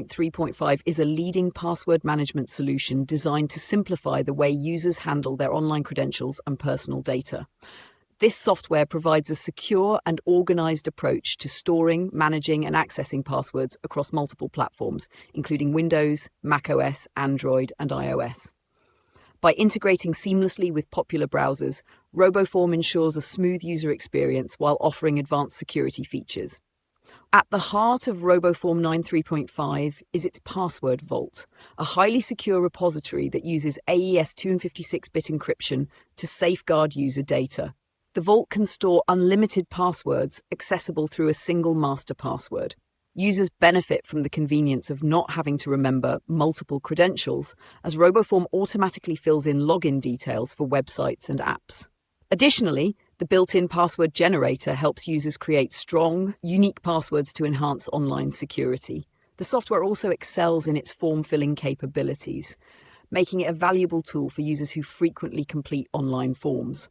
3.5 is a leading password management solution designed to simplify the way users handle their online credentials and personal data. This software provides a secure and organized approach to storing, managing, and accessing passwords across multiple platforms, including Windows, macOS, Android, and iOS. By integrating seamlessly with popular browsers, RoboForm ensures a smooth user experience while offering advanced security features. At the heart of RoboForm 9.3.5 is its Password Vault, a highly secure repository that uses AES 256-bit encryption to safeguard user data. The vault can store unlimited passwords accessible through a single master password. Users benefit from the convenience of not having to remember multiple credentials, as RoboForm automatically fills in login details for websites and apps. Additionally, the built-in password generator helps users create strong, unique passwords to enhance online security. The software also excels in its form-filling capabilities, making it a valuable tool for users who frequently complete online forms.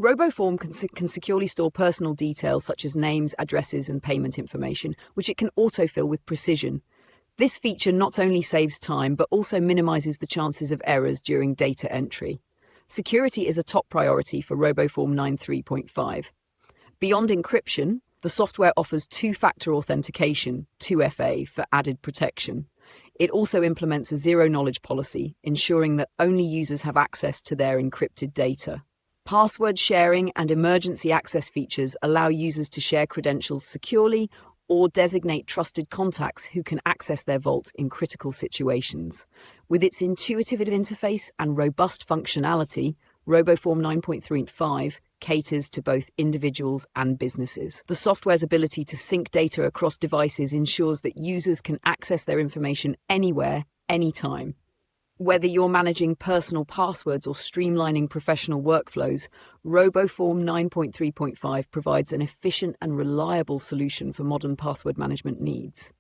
RoboForm can securely store personal details such as names, addresses, and payment information, which it can autofill with precision. This feature not only saves time, but also minimizes the chances of errors during data entry. Security is a top priority for RoboForm 9.3.5. Beyond encryption, the software offers two-factor authentication, 2FA, for added protection. It also implements a zero-knowledge policy, ensuring that only users have access to their encrypted data. Password sharing and emergency access features allow users to share credentials securely or designate trusted contacts who can access their vault in critical situations. With its intuitive interface and robust functionality, RoboForm 9.3.5 caters to both individuals and businesses. The software's ability to sync data across devices ensures that users can access their information anywhere, anytime. Whether you're managing personal passwords or streamlining professional workflows, RoboForm 9.3.5 provides an efficient and reliable solution for modern password management needs.